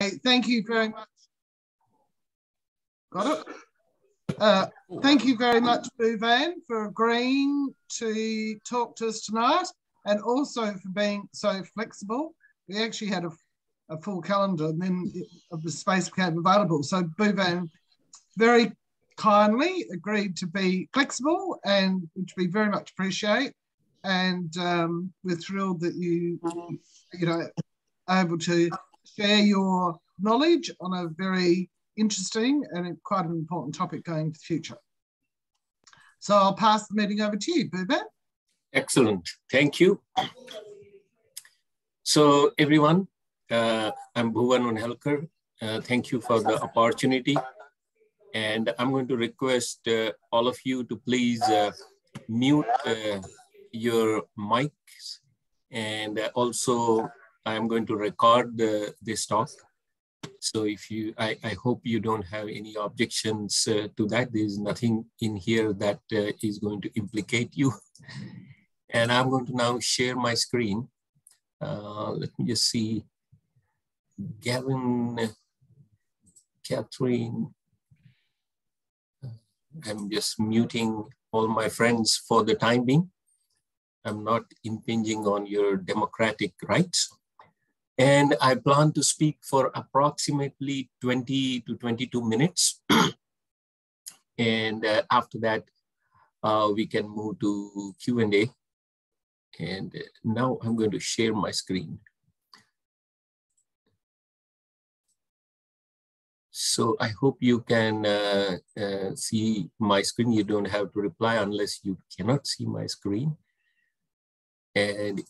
Okay, thank you very much. Got it? Thank you very much, Bhuvan, for agreeing to talk to us tonight and also for being so flexible. We actually had a full calendar and then the space became available. So Bhuvan very kindly agreed to be flexible, and which we very much appreciate. And we're thrilled that you know, able to share your knowledge on a very interesting and quite an important topic going into the future. So I'll pass the meeting over to you, Bhuvan. Excellent, thank you. So everyone, I'm Bhuvan Unhelkar. Thank you for the opportunity. And I'm going to request all of you to please mute your mics. And also I'm going to record this talk. So if you, I hope you don't have any objections to that. There's nothing in here that is going to implicate you. And I'm going to now share my screen. Let me just see. Gavin, Catherine. I'm just muting all my friends for the time being. I'm not impinging on your democratic rights. And I plan to speak for approximately 20 to 22 minutes. And after that, we can move to Q&A. And now I'm going to share my screen. So I hope you can see my screen. You don't have to reply unless you cannot see my screen. And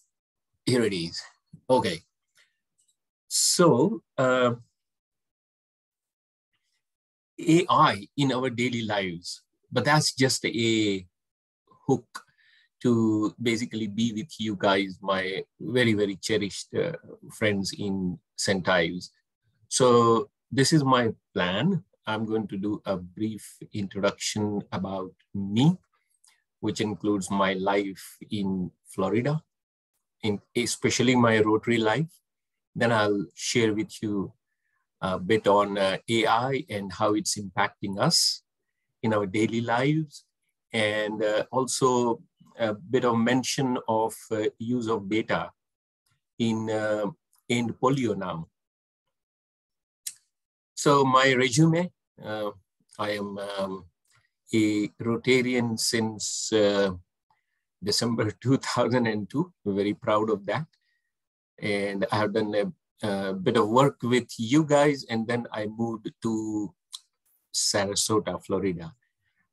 here it is. Okay. So AI in our daily lives, but that's just a hook to basically be with you guys, my very, very cherished friends in St. Ives. So this is my plan. I'm going to do a brief introduction about me, which includes my life in Florida, especially my Rotary life. Then I'll share with you a bit on AI and how it's impacting us in our daily lives, and also a bit of mention of use of data in polio now. So my resume, I am a Rotarian since December 2002. We're very proud of that. And I have done a bit of work with you guys, and then I moved to Sarasota, Florida.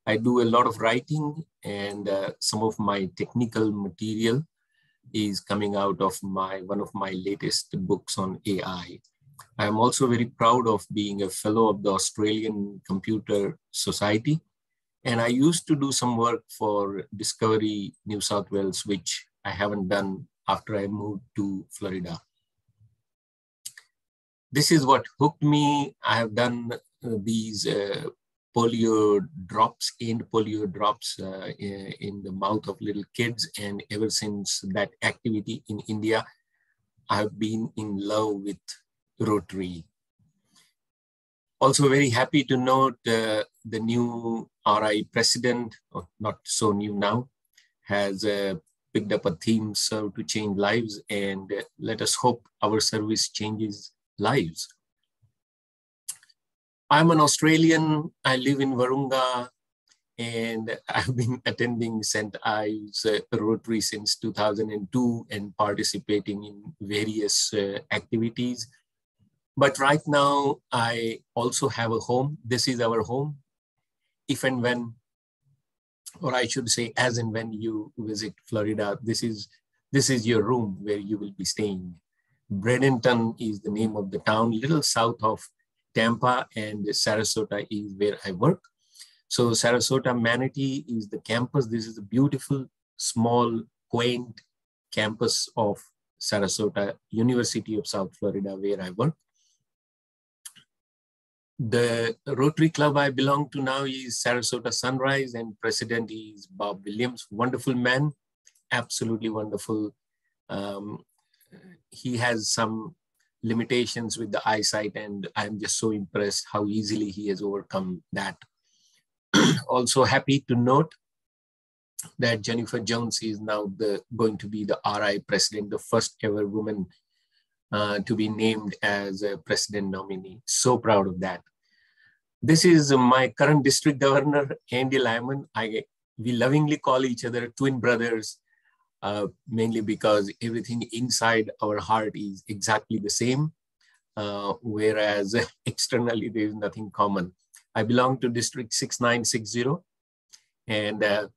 I do a lot of writing, and some of my technical material is coming out of one of my latest books on AI. I'm also very proud of being a fellow of the Australian Computer Society. And I used to do some work for Discovery New South Wales, which I haven't done after I moved to Florida. This is what hooked me. I have done these polio drops in the mouth of little kids. And ever since that activity in India, I've been in love with Rotary. Also very happy to note the new RI president, or not so new now, has picked up a theme, serve to change lives, and let us hope our service changes lives. I'm an Australian. I live in Virunga, and I've been attending St. Ives Rotary since 2002 and participating in various activities. But right now, I also have a home. This is our home. If and when, or I should say, as and when you visit Florida, this is your room where you will be staying. Bradenton is the name of the town, little south of Tampa, and Sarasota is where I work. So Sarasota Manatee is the campus. This is a beautiful, small, quaint campus of Sarasota, University of South Florida, where I work. The Rotary Club I belong to now is Sarasota Sunrise, and president is Bob Williams. Wonderful man, absolutely wonderful. He has some limitations with the eyesight, and I'm just so impressed how easily he has overcome that. Also happy to note that Jennifer Jones is now going to be the RI president, the first ever woman to be named as a president nominee. So proud of that. This is my current district governor, Andy Lyman. We lovingly call each other twin brothers, mainly because everything inside our heart is exactly the same, whereas externally there is nothing common. I belong to District 6960, and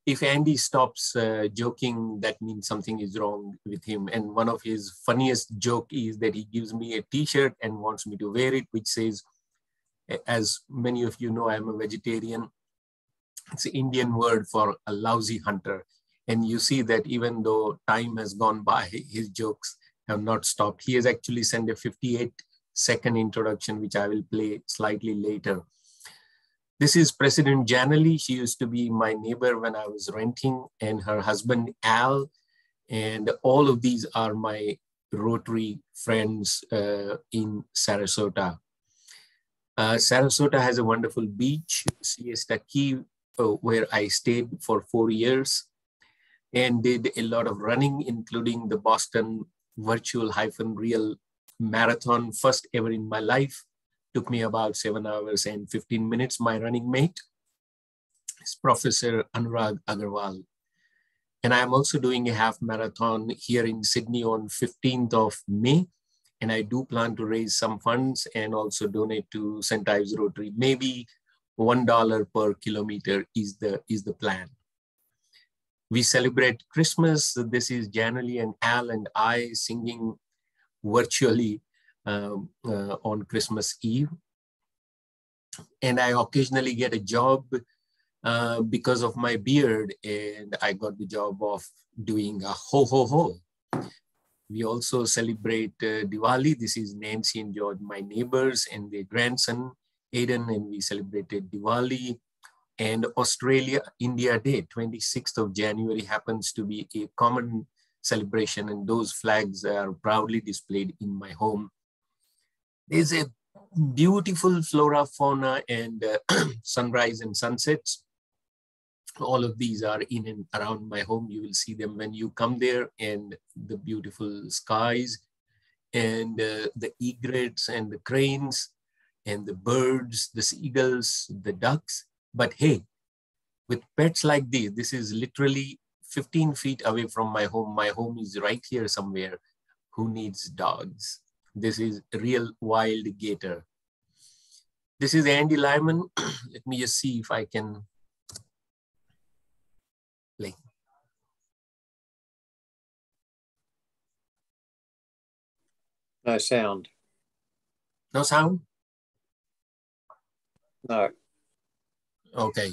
if Andy stops joking, that means something is wrong with him. And one of his funniest joke is that he gives me a t-shirt and wants me to wear it, which says, as many of you know, I'm a vegetarian. It's an Indian word for a lousy hunter. And you see that even though time has gone by, his jokes have not stopped. He has actually sent a 58-second introduction, which I will play slightly later. This is President Janali. She used to be my neighbor when I was renting, and her husband, Al. And all of these are my Rotary friends in Sarasota. Sarasota has a wonderful beach, Siesta Key, where I stayed for 4 years and did a lot of running, including the Boston virtual-real marathon, first ever in my life. Took me about 7 hours and 15 minutes. My running mate is Professor Anurag Agarwal. And I'm also doing a half marathon here in Sydney on 15th of May. And I do plan to raise some funds and also donate to St. Ives Rotary. Maybe $1 per kilometer is the plan. We celebrate Christmas. This is Janali and Al and I singing virtually on Christmas Eve. And I occasionally get a job because of my beard, and I got the job of doing a ho ho ho. We also celebrate Diwali. This is Nancy and George, my neighbors, and their grandson, Aiden, and we celebrated Diwali. And Australia-India Day, 26th of January, happens to be a common celebration, and those flags are proudly displayed in my home. There's a beautiful flora, fauna, and sunrise and sunsets. All of these are in and around my home. You will see them when you come there, and the beautiful skies and the egrets and the cranes and the birds, the seagulls, the ducks. But hey, with pets like these, this is literally 15 feet away from my home. My home is right here somewhere. Who needs dogs? This is a real wild gator. This is Andy Lyman. Let me just see if I can play. No sound. No sound? No. Okay.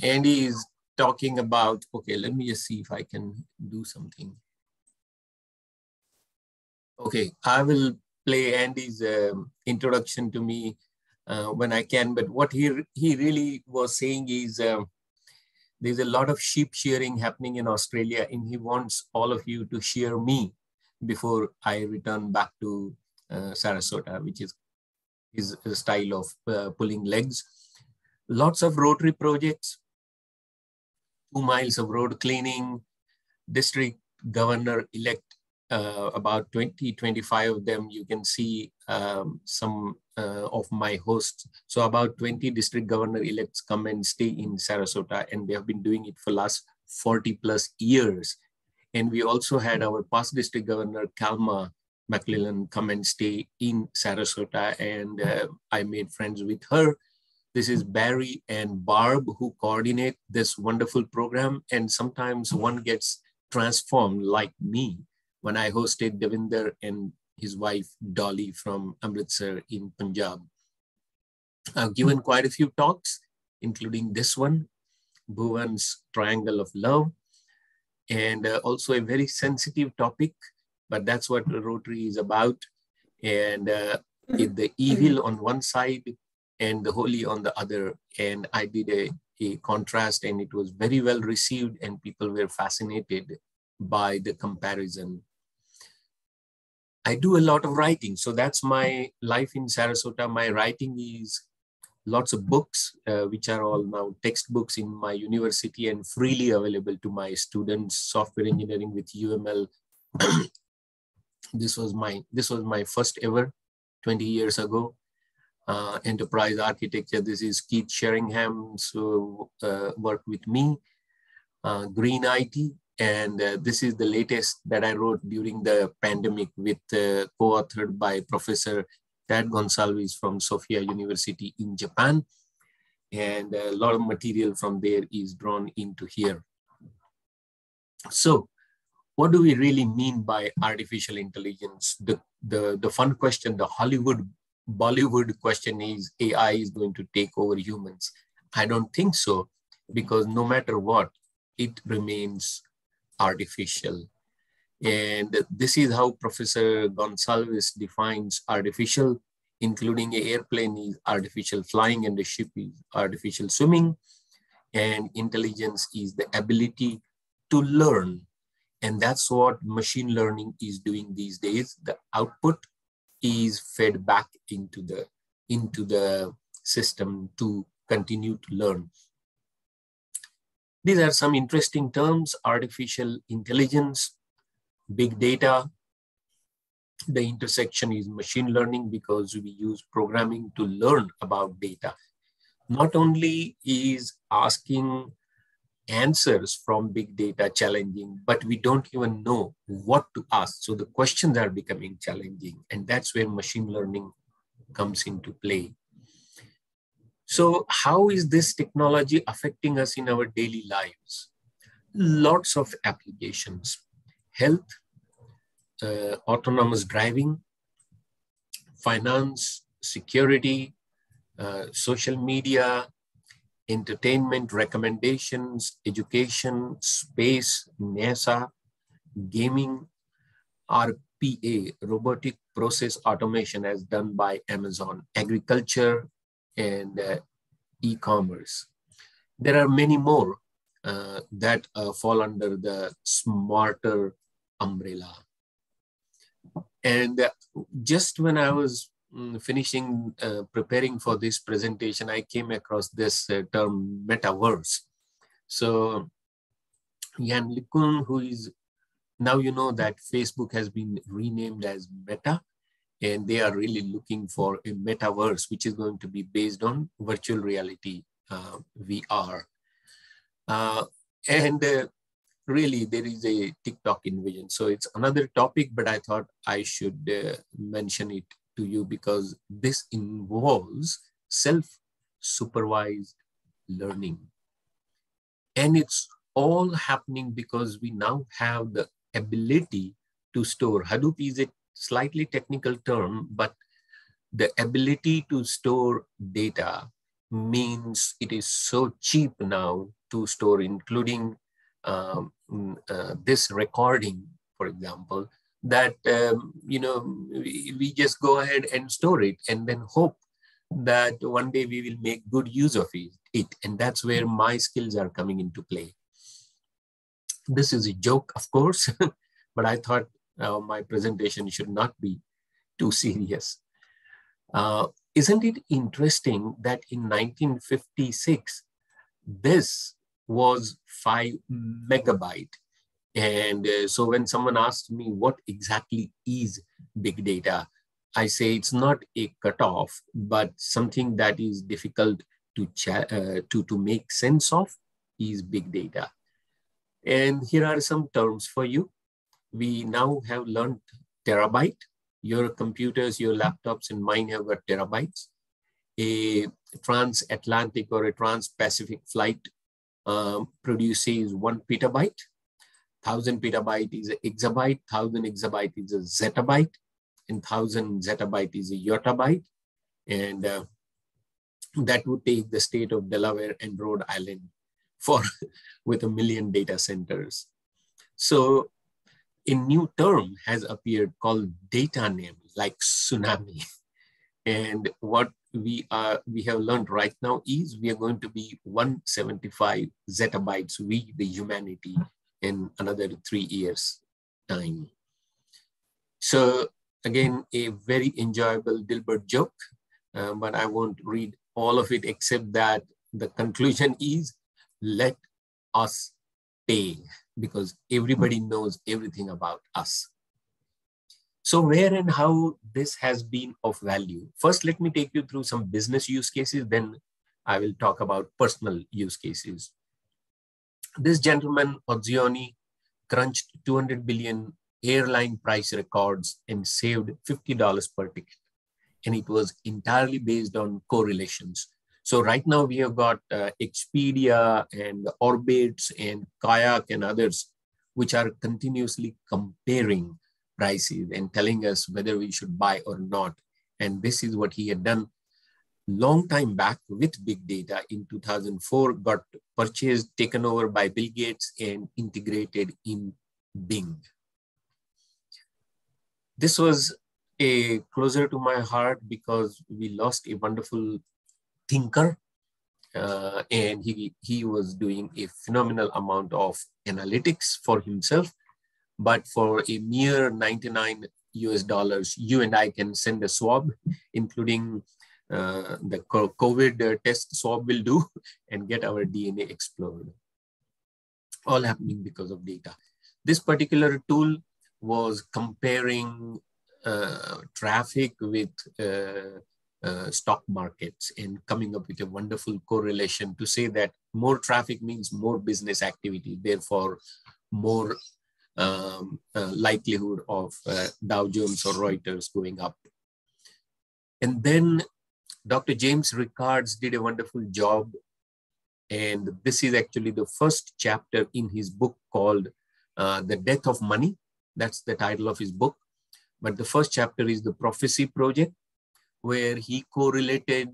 Andy is talking about, okay, let me just see if I can do something. Okay, I will play Andy's introduction to me when I can, but what he really was saying is there's a lot of sheep shearing happening in Australia, and he wants all of you to shear me before I return back to Sarasota, which is his style of pulling legs. Lots of Rotary projects, 2 miles of road cleaning, district governor-elect, about 20, 25 of them. You can see some of my hosts. So about 20 district governor-elects come and stay in Sarasota, and they have been doing it for last 40 plus years. And we also had our past district governor, Kalma McClellan, come and stay in Sarasota, and I made friends with her. This is Barry and Barb, who coordinate this wonderful program. And sometimes one gets transformed like me when I hosted Devinder and his wife, Dolly, from Amritsar in Punjab. I've given quite a few talks, including this one, Bhuvan's Triangle of Love, and also a very sensitive topic, but that's what Rotary is about. And the evil on one side and the holy on the other. And I did a contrast, and it was very well received, and people were fascinated by the comparison. I do a lot of writing. So that's my life in Sarasota. My writing is lots of books, which are all now textbooks in my university and freely available to my students. Software engineering with UML. This was my first ever 20 years ago. Enterprise architecture. This is Keith Sheringham's work with me. Green IT. And this is the latest that I wrote during the pandemic with co-authored by Professor Tad Gonsalves from Sofia University in Japan. And a lot of material from there is drawn into here. So what do we really mean by artificial intelligence? The fun question, the Bollywood question is AI is going to take over humans. I don't think so, because no matter what, it remains artificial. And this is how Professor Gonsalves defines artificial, including an airplane is artificial flying and a ship is artificial swimming. And intelligence is the ability to learn. And that's what machine learning is doing these days. The output is fed back into the system to continue to learn. These are some interesting terms: artificial intelligence, big data. The intersection is machine learning because we use programming to learn about data. Not only is asking answers from big data challenging, but we don't even know what to ask. So the questions are becoming challenging, and that's where machine learning comes into play. So how is this technology affecting us in our daily lives? Lots of applications: health, autonomous driving, finance, security, social media, entertainment, recommendations, education, space, NASA, gaming, RPA, robotic process automation as done by Amazon, agriculture, and e-commerce. There are many more that fall under the smarter umbrella. And just when I was preparing for this presentation, I came across this term metaverse. So Jan LeCun, who is, now you know that Facebook has been renamed as Meta, and they are really looking for a metaverse, which is going to be based on virtual reality, VR. Really, there is a TikTok invasion. So it's another topic, but I thought I should mention it to you because this involves self-supervised learning. And it's all happening because we now have the ability to store. Hadoop is a slightly technical term, but the ability to store data means it is so cheap now to store, including this recording, for example, that we just go ahead and store it and then hope that one day we will make good use of it. And that's where my skills are coming into play. This is a joke, of course, but I thought my presentation should not be too serious. Isn't it interesting that in 1956, this was 5 megabyte. And so when someone asked me what exactly is big data, I say it's not a cutoff, but something that is difficult to make sense of is big data. And here are some terms for you. We now have learned terabyte. Your computers, your laptops, and mine have got terabytes. A transatlantic or a trans-Pacific flight produces 1 petabyte. 1000 petabyte is an exabyte, 1000 exabyte is a zettabyte, and 1000 zettabyte is a yottabyte. And that would take the state of Delaware and Rhode Island with 1 million data centers. So a new term has appeared called data name, like tsunami. And what we have learned right now is we are going to be 175 zettabytes, we, the humanity, in another 3 years' time. So again, a very enjoyable Dilbert joke, but I won't read all of it except that the conclusion is, let us pay, because everybody knows everything about us. So where and how this has been of value? First, let me take you through some business use cases, then I will talk about personal use cases. This gentleman, Ozioni, crunched 200 billion airline price records and saved $50 per ticket. And it was entirely based on correlations. So right now we have got Expedia and Orbitz and Kayak and others, which are continuously comparing prices and telling us whether we should buy or not. And this is what he had done long time back with big data in 2004, got purchased, taken over by Bill Gates and integrated in Bing. This was closer to my heart because we lost a wonderful thinker, and he was doing a phenomenal amount of analytics for himself. But for a mere $99 US, you and I can send a swab, including the COVID test swab will do, and get our DNA explored. All happening because of data. This particular tool was comparing traffic with stock markets and coming up with a wonderful correlation to say that more traffic means more business activity, therefore more likelihood of Dow Jones or Reuters going up. And then Dr. James Rickards did a wonderful job. And this is actually the first chapter in his book called The Death of Money. That's the title of his book. But the first chapter is the Prophecy Project, where he correlated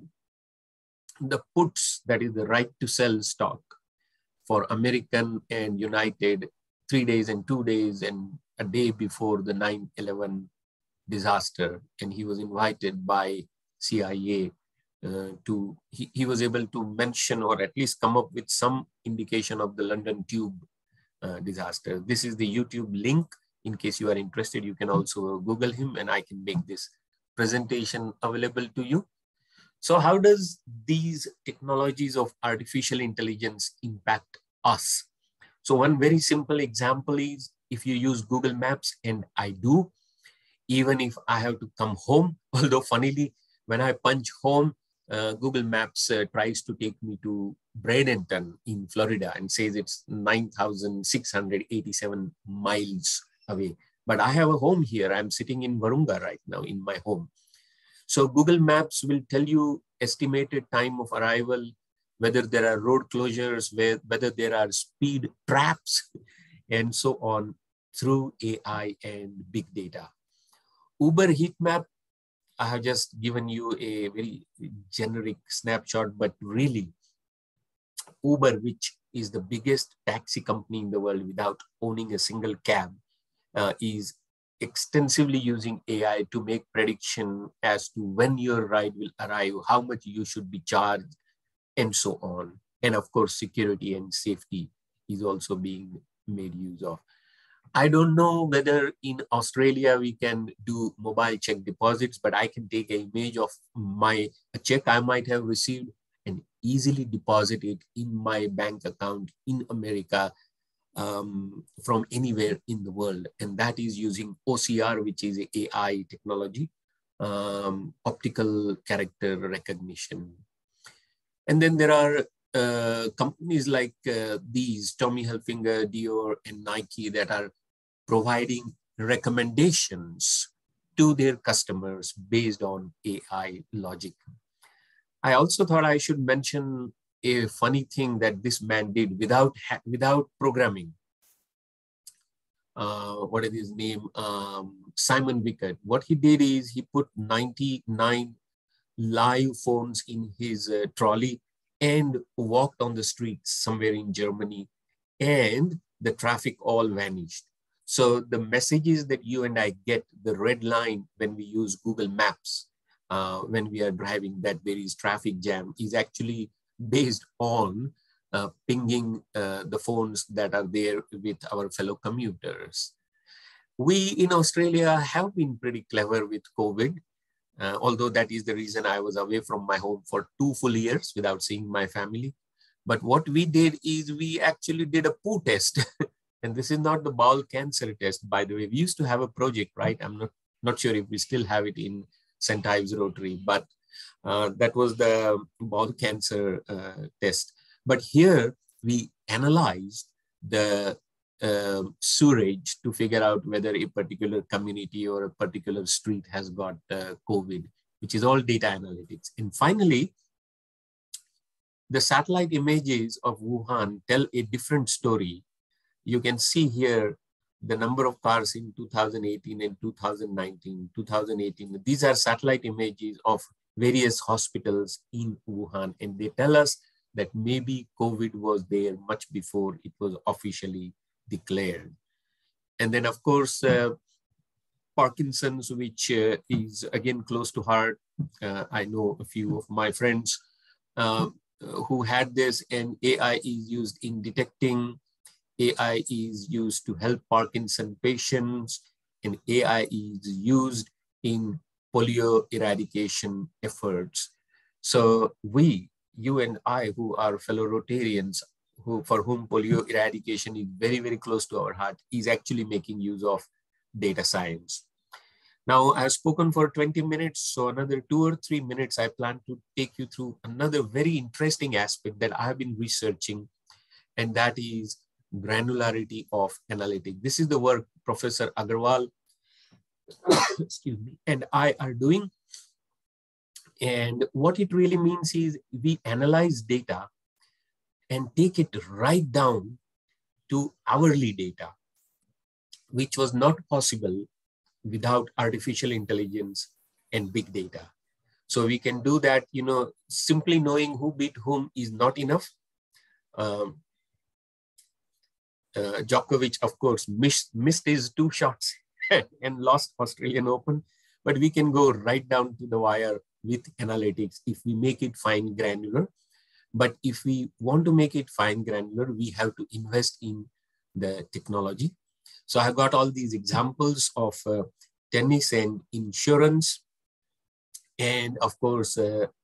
the puts, that is the right to sell stock, for American and United 3 days and 2 days and a day before the 9/11 disaster. And he was invited by CIA he was able to mention or at least come up with some indication of the London Tube disaster. This is the YouTube link. In case you are interested, you can also Google him and I can make this presentation available to you. So how does these technologies of artificial intelligence impact us? So one very simple example is if you use Google Maps, and I do, even if I have to come home, although funnily, when I punch home, Google Maps tries to take me to Bradenton in Florida and says it's 9,687 miles away. But I have a home here. I'm sitting in Varunga right now in my home. So Google Maps will tell you estimated time of arrival, whether there are road closures, whether there are speed traps, and so on through AI and big data. Uber heat map, I have just given you a very generic snapshot, but really Uber, which is the biggest taxi company in the world without owning a single cab, is extensively using AI to make prediction as to when your ride will arrive, how much you should be charged, and so on. And of course, security and safety is also being made use of. I don't know whether in Australia we can do mobile check deposits, but I can take an image of a check I might have received and easily deposit it in my bank account in America from anywhere in the world. And that is using OCR, which is an AI technology, optical character recognition. And then there are companies like these, Tommy Hilfiger, Dior, and Nike, that are providing recommendations to their customers based on AI logic. I also thought I should mention a funny thing that this man did without programming. What is his name? Simon Wickett. What he did is he put 99 live phones in his trolley and walked on the streets somewhere in Germany, and the traffic all vanished. So the messages that you and I get, the red line when we use Google Maps, when we are driving that there is traffic jam, is actually based on pinging the phones that are there with our fellow commuters. We in Australia have been pretty clever with COVID, although that is the reason I was away from my home for 2 full years without seeing my family. But what we did is we actually did a poo test. And this is not the bowel cancer test, by the way. We used to have a project, right? I'm not sure if we still have it in St. Ives Rotary, but that was the bowel cancer test. But here we analyzed the sewerage to figure out whether a particular community or a particular street has got COVID, which is all data analytics. And finally, the satellite images of Wuhan tell a different story. You can see here the number of cars in 2018 and 2019, 2018. These are satellite images of various hospitals in Wuhan, and they tell us that maybe COVID was there much before it was officially declared. And then, of course, Parkinson's, which is again close to heart. I know a few of my friends who had this, and AI is used in detecting. AI is used to help Parkinson patients, and AI is used in polio eradication efforts. So we, you and I, who are fellow Rotarians, for whom polio eradication is very, very close to our heart, is actually making use of data science. Now, I've spoken for 20 minutes, so another 2 or 3 minutes, I plan to take you through another very interesting aspect that I have been researching, and that is granularity of analytics. This is the work Professor Agarwal excuse me, and I are doing. And what it really means is we analyze data and take it right down to hourly data, which was not possible without artificial intelligence and big data. So we can do that, you know, simply knowing who beat whom is not enough. Djokovic, of course, missed his 2 shots and lost Australian Open, but we can go right down to the wire with analytics if we make it fine granular. But if we want to make it fine granular, we have to invest in the technology. So I got all these examples of tennis and insurance. And of course,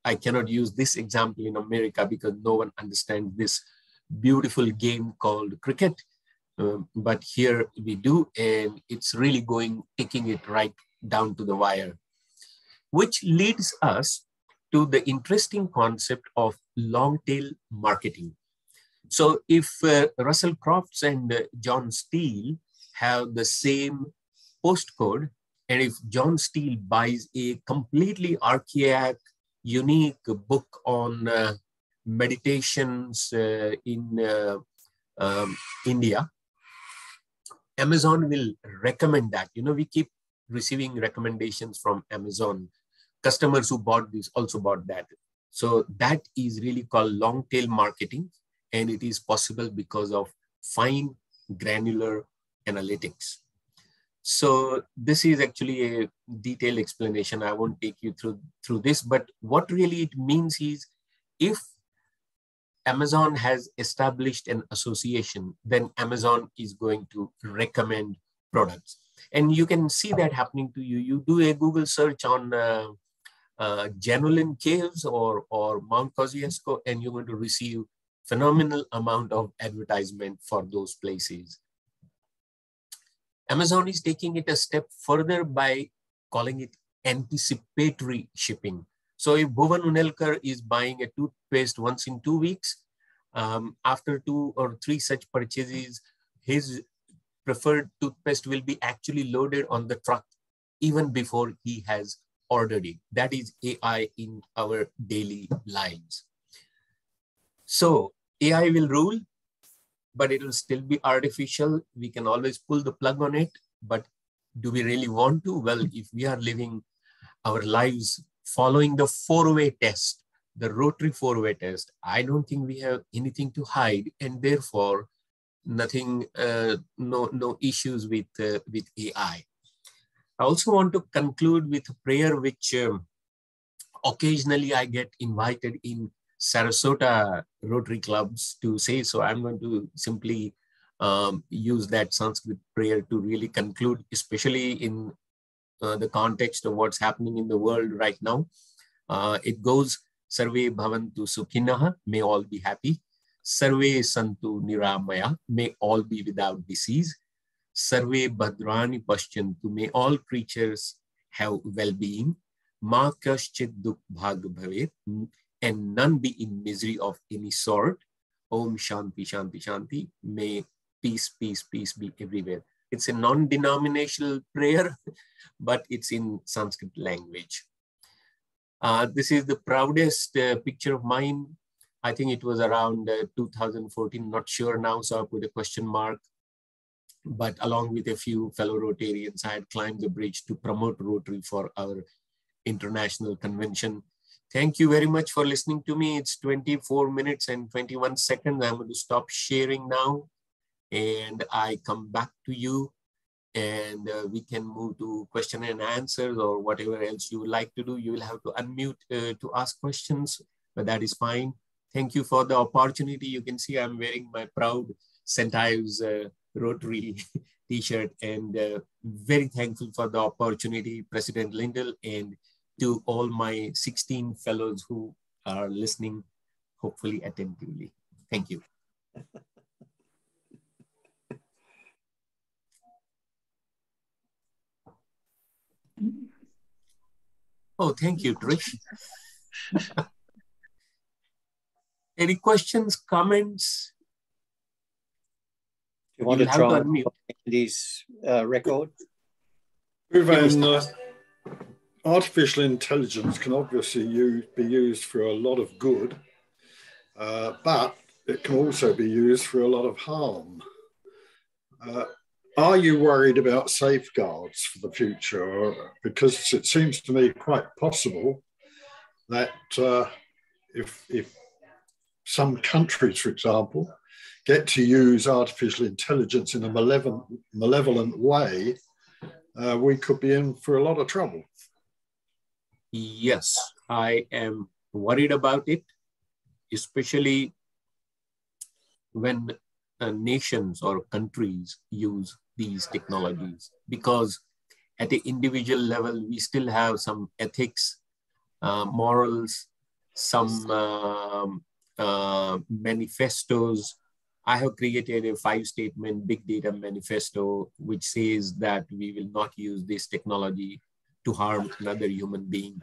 I cannot use this example in America because no one understands this beautiful game called cricket. But here we do, and it's really taking it right down to the wire, which leads us to the interesting concept of long tail marketing. So if Russell Crofts and John Steele have the same postcode, and if John Steele buys a completely archaic, unique book on meditations in India, Amazon will recommend that. You know, we keep receiving recommendations from Amazon. Customers who bought this also bought that. So that is really called long tail marketing, and it is possible because of fine granular analytics. So this is actually a detailed explanation. I won't take you through this, but what really it means is if Amazon has established an association, then Amazon is going to recommend products. And you can see that happening to you. You do a Google search on Jenolan Caves or Mount Kosciuszko, and you're going to receive phenomenal amount of advertisement for those places. Amazon is taking it a step further by calling it anticipatory shipping. So if Bhuvan Unelkar is buying a toothpaste once in 2 weeks, after 2 or 3 such purchases, his preferred toothpaste will be actually loaded on the truck even before he has ordered it. That is AI in our daily lives. So AI will rule, but it will still be artificial. We can always pull the plug on it, but do we really want to? Well, if we are living our lives following the 4-way test, the Rotary 4-way test, I don't think we have anything to hide, and therefore nothing, no issues with AI. I also want to conclude with a prayer which occasionally I get invited in Sarasota Rotary clubs to say, so I'm going to simply use that Sanskrit prayer to really conclude, especially in the context of what's happening in the world right now. It goes, Sarve bhavantu sukhinah, may all be happy. Sarve santu niramaya, may all be without disease. Sarve bhadrani paschyantu, may all creatures have well-being. Ma kaschid dukh bhag bhavet, and none be in misery of any sort. Om Shanti Shanti Shanti, may peace, peace, peace be everywhere. It's a non-denominational prayer, but it's in Sanskrit language. This is the proudest picture of mine. I think it was around 2014, not sure now, so I put a question mark. But along with a few fellow Rotarians, I had climbed the bridge to promote Rotary for our international convention. Thank you very much for listening to me. It's 24 minutes and 21 seconds. I'm going to stop sharing now, and I come back to you, and we can move to question and answers or whatever else you would like to do. You will have to unmute to ask questions, but that is fine. Thank you for the opportunity. You can see I'm wearing my proud St. Ives Rotary t-shirt, and very thankful for the opportunity, President Lindell, and to all my 16 fellows who are listening, hopefully attentively. Thank you. Oh, thank you, Trish. Any questions, comments? You want to try Andy's record? Artificial intelligence can obviously be used for a lot of good, but it can also be used for a lot of harm. Are you worried about safeguards for the future? Because it seems to me quite possible that if some countries, for example, get to use artificial intelligence in a malevolent way, we could be in for a lot of trouble. Yes, I am worried about it, especially when nations or countries use these technologies, because at the individual level, we still have some ethics, morals, some manifestos. I have created a 5-statement big data manifesto, which says that we will not use this technology to harm another human being.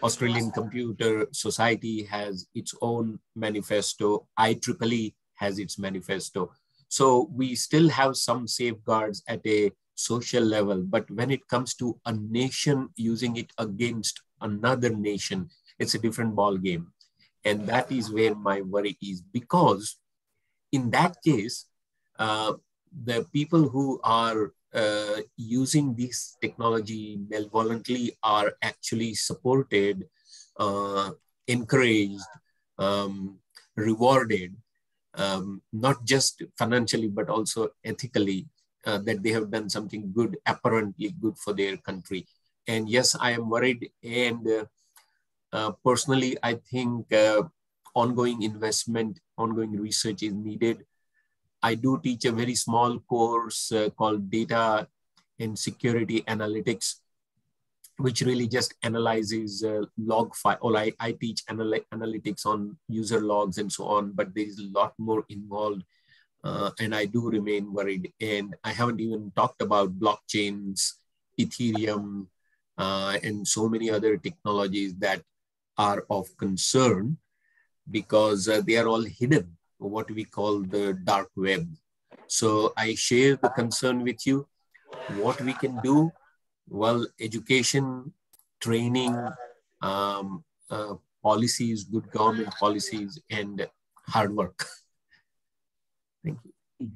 Australian Computer Society has its own manifesto. IEEE has its manifesto. So we still have some safeguards at a social level, but when it comes to a nation using it against another nation, it's a different ball game. And that is where my worry is, because in that case, the people who are using this technology malevolently are actually supported, encouraged, rewarded, not just financially, but also ethically, that they have done something good, apparently good for their country. And yes, I am worried. And personally, I think ongoing investment, ongoing research is needed. I do teach a very small course called Data and Security Analytics, which really just analyzes log file. Or I teach analytics on user logs and so on, but there is a lot more involved. And I do remain worried. And I haven't even talked about blockchains, Ethereum, and so many other technologies that are of concern, because they are all hidden, what we call the dark web. So I share the concern with you. What we can do? Well, education, training, policies, good government policies, and hard work. Thank you.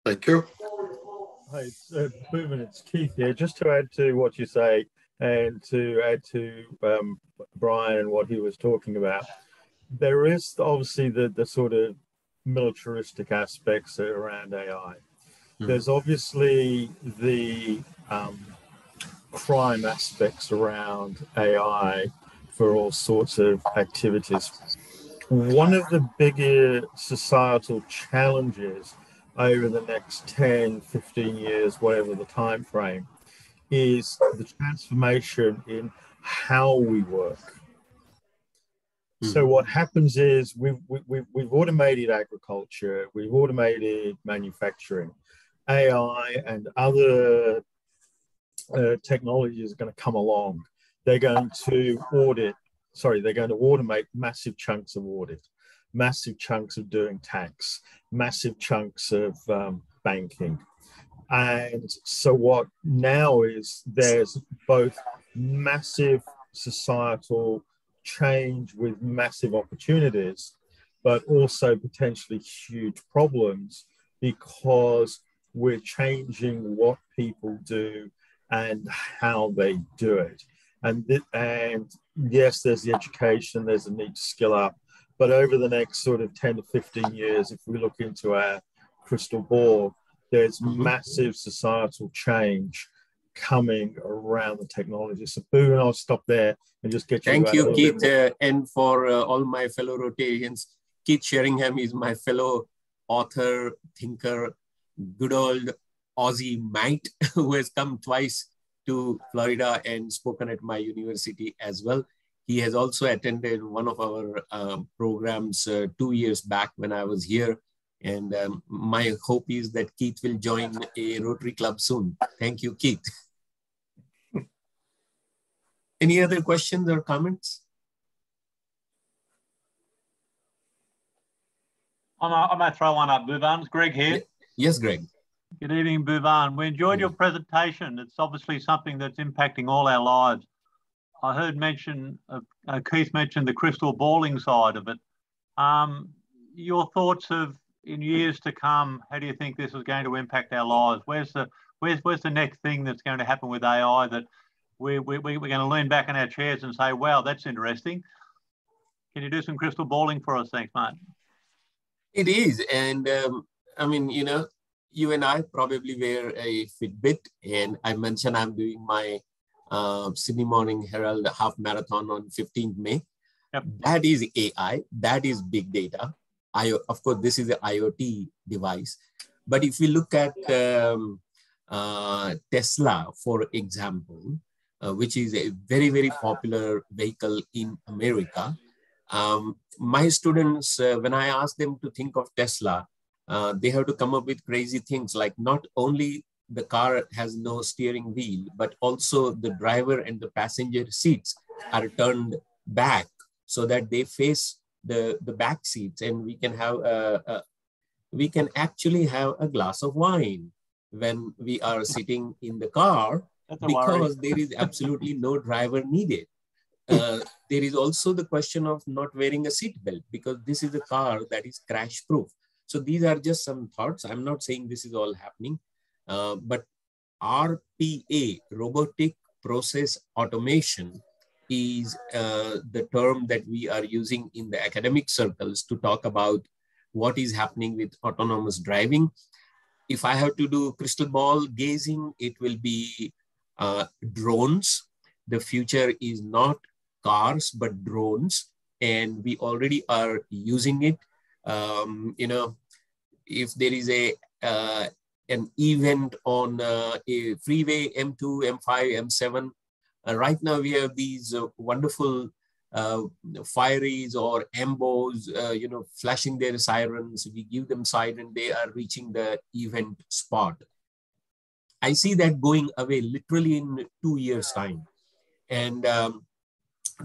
Thank you. Hi, Bhuvan, it's Keith here. Just to add to what you say, and to add to Brian and what he was talking about, there is obviously the sort of militaristic aspects around AI. There's obviously the crime aspects around AI for all sorts of activities. one of the bigger societal challenges over the next 10, 15 years, whatever the time frame, is the transformation in how we work. So what happens is we've automated agriculture, we've automated manufacturing. AI and other technologies are going to come along. They're going to automate massive chunks of audit, massive chunks of doing tax, massive chunks of banking. And so what now is there's both massive societal change with massive opportunities, but also potentially huge problems because we're changing what people do and how they do it. And yes, there's the education, there's a need to skill up, but over the next sort of 10 to 15 years, if we look into our crystal ball, there's massive societal change coming around the technology. So Boo, and I'll stop there and just get you. Thank you, Keith. And for all my fellow Rotarians, Keith Sheringham is my fellow author, thinker, good old Aussie mate who has come twice to Florida and spoken at my university as well. He has also attended one of our programs 2 years back when I was here. And my hope is that Keith will join a Rotary Club soon. Thank you, Keith. Any other questions or comments? I might throw one up, Bhuvan. It's Greg here. Yes, Greg. Good evening, Bhuvan. We enjoyed your presentation. It's obviously something that's impacting all our lives. I heard Keith mentioned the crystal balling side of it. Your thoughts of in years to come, how do you think this is going to impact our lives? Where's the next thing that's going to happen with AI that we're going to lean back in our chairs and say, wow, that's interesting. Can you do some crystal balling for us? Thanks, mate. It is. And I mean, you know, you and I probably wear a Fitbit, and I mentioned I'm doing my Sydney Morning Herald half marathon on 15th May. Yep. That is AI, that is big data. Of course, this is an IoT device. But if we look at Tesla, for example, which is a very, very popular vehicle in America, my students, when I ask them to think of Tesla, they have to come up with crazy things like not only the car has no steering wheel, but also the driver and the passenger seats are turned back so that they face the back seats, and we can actually have a glass of wine when we are sitting in the car because there is absolutely no driver needed. There is also the question of not wearing a seat belt because this is a car that is crash proof. So these are just some thoughts. I'm not saying this is all happening, but RPA, robotic process automation, is the term that we are using in the academic circles to talk about what is happening with autonomous driving. If I have to do crystal ball gazing, it will be drones. The future is not cars, but drones. And we already are using it. You know, if there is an event on a freeway, M2, M5, M7, right now we have these wonderful fireys or ambos, you know, flashing their sirens. We give them siren, they are reaching the event spot. I see that going away literally in 2 years' time. And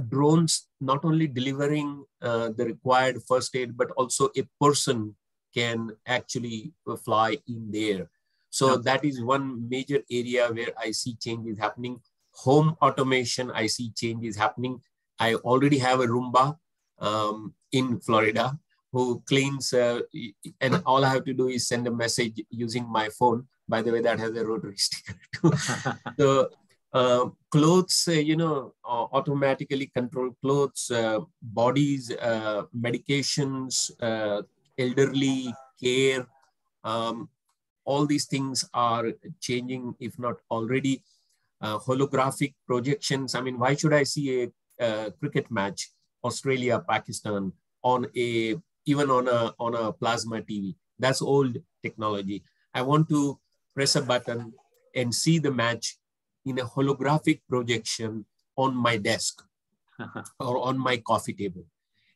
drones not only delivering the required first aid, but also a person can actually fly in there. So that is one major area where I see changes happening. Home automation, I see changes happening. I already have a Roomba in Florida who cleans, and all I have to do is send a message using my phone. By the way, that has a Rotary sticker too. So clothes, you know, automatically control clothes, bodies, medications, elderly care, all these things are changing, if not already. Holographic projections. I mean, why should I see a cricket match, Australia, Pakistan, on even on a plasma TV. That's old technology. I want to press a button and see the match in a holographic projection on my desk or on my coffee table.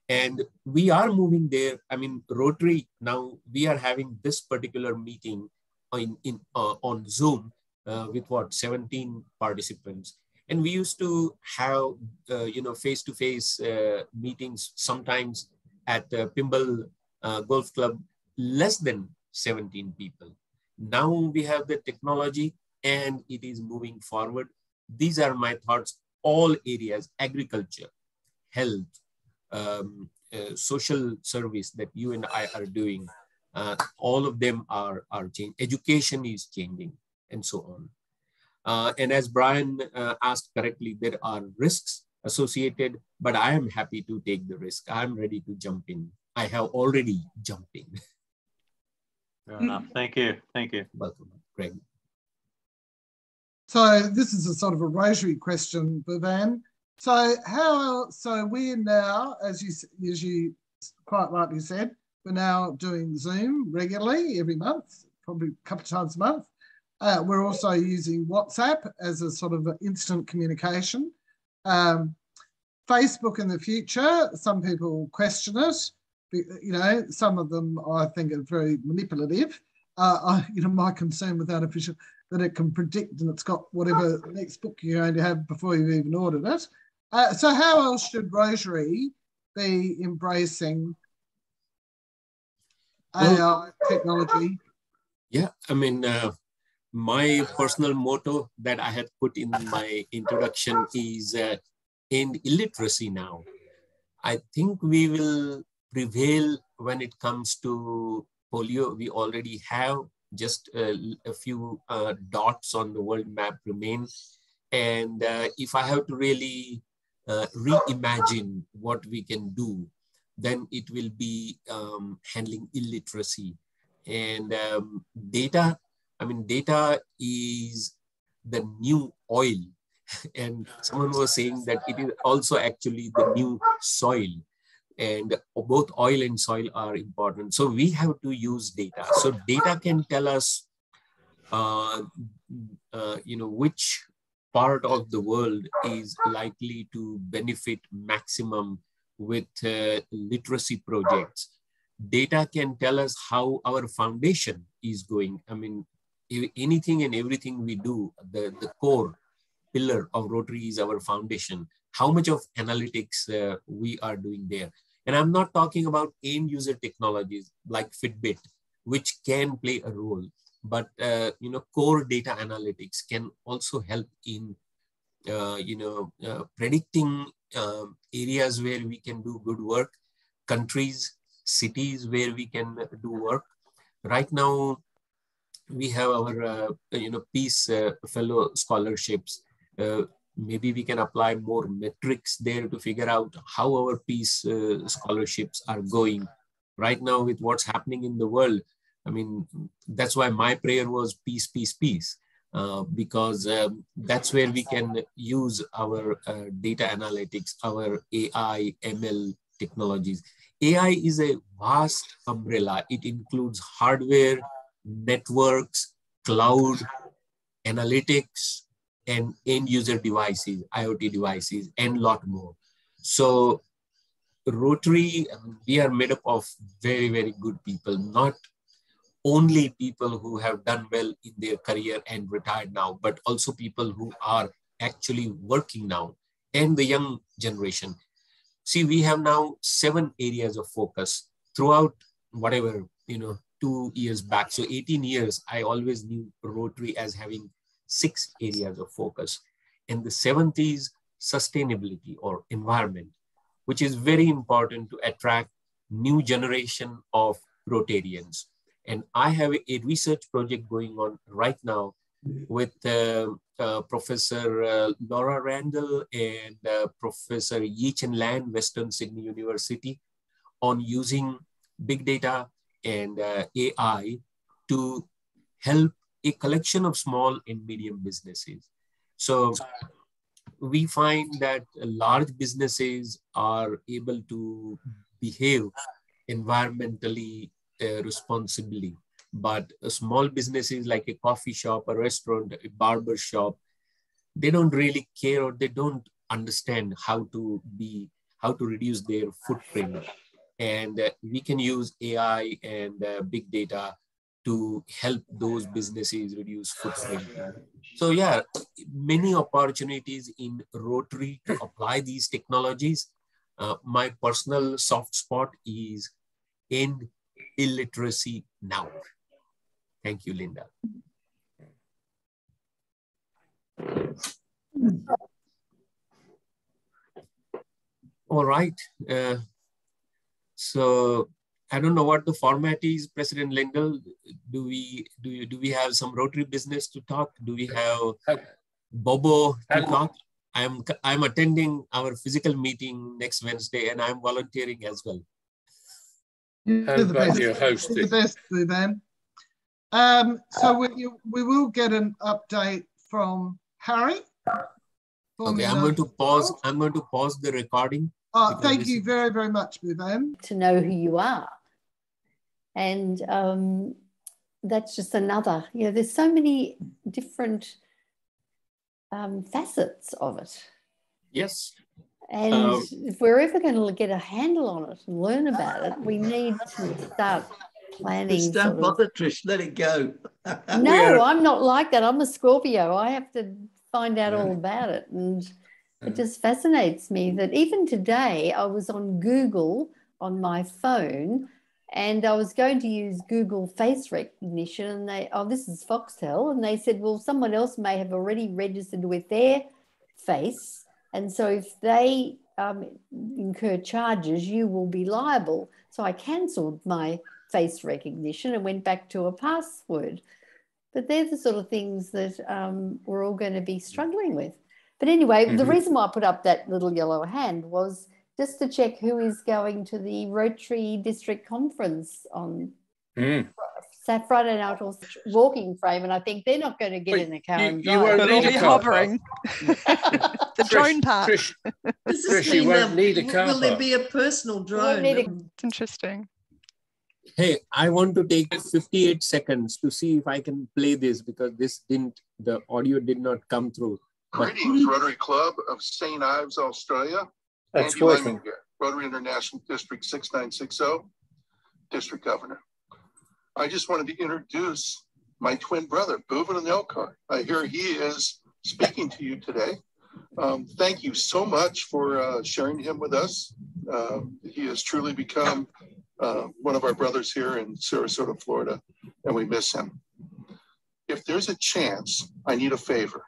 And we are moving there. I mean, Rotary, now we are having this particular meeting on Zoom with what, 17 participants. And we used to have, face-to-face meetings sometimes at Pimble Golf Club, less than 17 people. Now we have the technology and it is moving forward. These are my thoughts, all areas, agriculture, health, social service that you and I are doing. All of them are changing. Education is changing and so on. And as Brian asked correctly, there are risks associated, but I am happy to take the risk. I'm ready to jump in. I have already jumped in. Fair enough. Thank you. Thank you. Welcome, Greg. So this is a sort of a Rotary question, Bhuvan. So we're now, as you quite rightly said, we're now doing Zoom regularly every month, probably a couple of times a month. We're also using WhatsApp as a sort of instant communication. Facebook in the future, some people question it. You know, some of them I think are very manipulative. My concern with artificial, that it can predict and it's got whatever next book you're going to have before you've even ordered it. So how else should Rotary be embracing AI technology? Yeah, I mean, my personal motto that I had put in my introduction is end illiteracy now. I think we will prevail when it comes to polio. We already have just a few dots on the world map remain. And if I have to really reimagine what we can do, then it will be handling illiteracy. And data, I mean, data is the new oil. And someone was saying that it is also actually the new soil. And both oil and soil are important. So we have to use data. So data can tell us, which part of the world is likely to benefit maximum with literacy projects. Data can tell us how our foundation is going. I mean, anything and everything we do, the core pillar of Rotary is our foundation. How much of analytics we are doing there. And I'm not talking about end user technologies like Fitbit, which can play a role, but core data analytics can also help in predicting areas where we can do good work, countries, cities where we can do work. Right now, we have our Peace Fellow scholarships. Maybe we can apply more metrics there to figure out how our peace scholarships are going. Right now, with what's happening in the world, I mean, that's why my prayer was peace, peace, peace, because that's where we can use our data analytics, our AI, ML technologies. AI is a vast umbrella. It includes hardware, networks, cloud, analytics, and end user devices, IoT devices, and a lot more. So Rotary, we are made up of very, very good people, not only people who have done well in their career and retired now, but also people who are actually working now and the young generation. See, we have now 7 areas of focus throughout whatever, 2 years back. So 18 years, I always knew Rotary as having 6 areas of focus. And the 7th is sustainability or environment, which is very important to attract new generation of Rotarians. And I have a research project going on right now with Professor Laura Randall and Professor Yi Chen Lan, Western Sydney University, on using big data and AI to help a collection of small and medium businesses. So we find that large businesses are able to behave environmentally responsibly. But small businesses like a coffee shop, a restaurant, a barber shop, they don't really care, or they don't understand how to reduce their footprint. And we can use AI and big data to help those businesses reduce footprint. So yeah, many opportunities in Rotary to apply these technologies. My personal soft spot is in illiteracy now. Thank you, Linda. All right. So I don't know what the format is, President Lindell. Do we have some Rotary business to talk? Do we have Bobo to talk? I'm attending our physical meeting next Wednesday, and I'm volunteering as well. You're the best. You're the best, Bhuvan. So we will get an update from Harry. Okay, I'm going to pause. I'm going to pause the recording. Oh, thank you very, very much, Bhuvan. To know who you are. And that's just another, there's so many different facets of it. Yes. And if we're ever going to get a handle on it and learn about it, we need to start planning. Just don't bother, Trish, let it go. No, I'm not like that. I'm a Scorpio. I have to find out all about it. And it just fascinates me that even today I was on Google on my phone, and I was going to use Google face recognition, and this is Foxtel, and they said, well, someone else may have already registered with their face, and so if they incur charges, you will be liable. So I cancelled my face recognition and went back to a password. But they're the sort of things that we're all going to be struggling with. But anyway, the reason why I put up that little yellow hand was just to check who is going to the Rotary District Conference on Friday night, or walking frame, and I think they're not going to get in the car and drive. But they'll be hovering. The drone part. Trish, you won't need a car. Will there be a personal drone? It's interesting. Hey, I want to take 58 seconds to see if I can play this, because the audio did not come through. Greetings, Rotary Club of St. Ives, Australia. That's Andy working. Lyman here, Rotary International District 6960, District Governor. I just wanted to introduce my twin brother, Bhuvan Anilkar. I hear he is speaking to you today. Thank you so much for sharing him with us. He has truly become one of our brothers here in Sarasota, Florida, and we miss him. If there's a chance, I need a favor.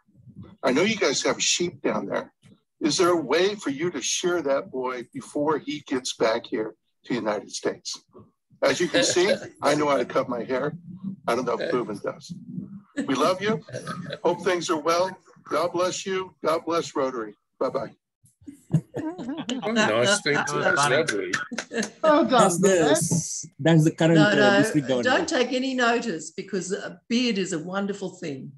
I know you guys have sheep down there. Is there a way for you to share that boy before he gets back here to the United States? As you can see, I know how to cut my hair. I don't know if Bhuvan does. We love you. Hope things are well. God bless you. God bless Rotary. Bye-bye. Nice thing to Rotary. Well done. That's the current district governor. Don't take any notice, because a beard is a wonderful thing.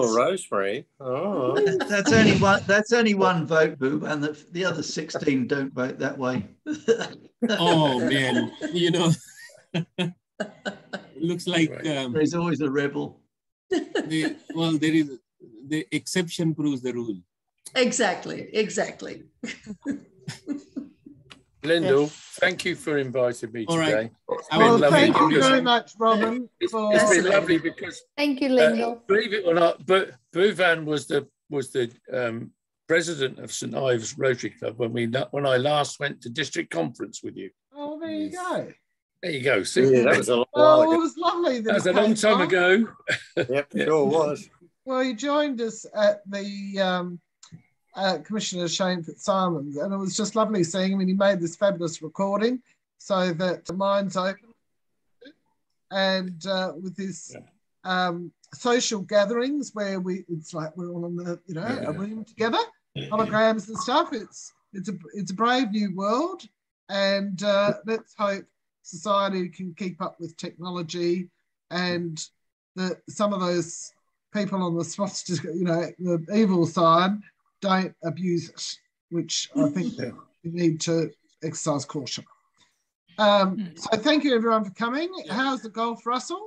Rosemary. Oh, that's only one vote, Boo, and the other 16 don't vote that way. Oh man, looks like there's always a rebel. The exception proves the rule. Exactly. Lyndall, thank you for inviting me today. Well, thank you very much, Robin. It's been lovely, because thank you, Lyndall. Believe it or not, but Bhuvan was the president of St. Ives Rotary Club when I last went to district conference with you. Oh, there you go. There you go. See, yeah, that was a while ago. It was lovely. That was a long time ago. Yep, sure was. Well, you joined us at the Commissioner Shane Fitzsimons, and it was just lovely seeing him, and he made this fabulous recording so that the mind's open. And with this social gatherings where it's like we're all in the a room together, holograms and stuff. It's a brave new world, and let's hope society can keep up with technology, and that some of those people on the the evil side don't abuse it, which I think you need to exercise caution. So thank you everyone for coming. How's the golf, Russell?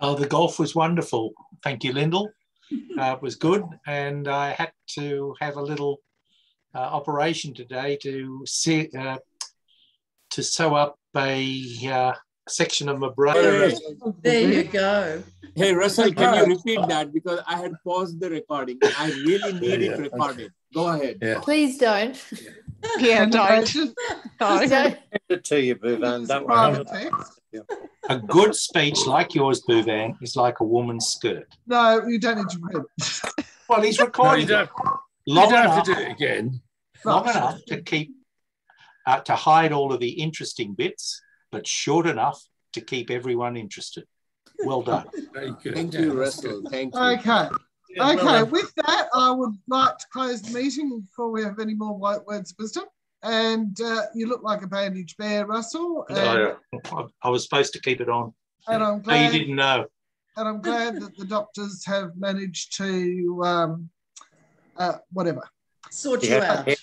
Oh, the golf was wonderful. Thank you, Lyndall. It was good, and I had to have a little operation today to sew up a section of my brain. There you go. Hey, Russell, can you repeat that? Because I had paused the recording. I really need it recorded. Go ahead. Yeah. Please don't. Yeah, don't. I'll send it to you, Bhuvan. Don't worry. A good speech like yours, Bhuvan, is like a woman's skirt. No, you don't need to read it. Well, he's recording you it. don't have to do it again. Long enough to keep, to hide all of the interesting bits, but short enough to keep everyone interested. Well done. Very good. Thank you, Russell. Thank you. Okay. Okay, with that, I would like to close the meeting before we have any more white words of wisdom. And you look like a bandaged bear, Russell. And, I was supposed to keep it on. And I'm glad you didn't know. And I'm glad that the doctors have managed to whatever. Sort you out. Hair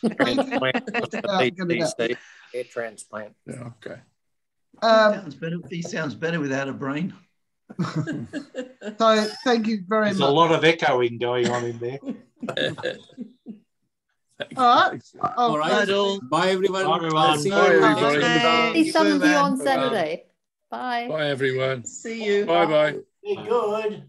transplant. Yeah, okay. He sounds better without a brain. So thank you very much. There's a lot of echoing going on in there. All right. All right. Bye, everyone. Bye, everyone. See Bye, you. everybody. See some of you on Saturday. Bye. Bye, everyone. See you. Bye-bye. Be good.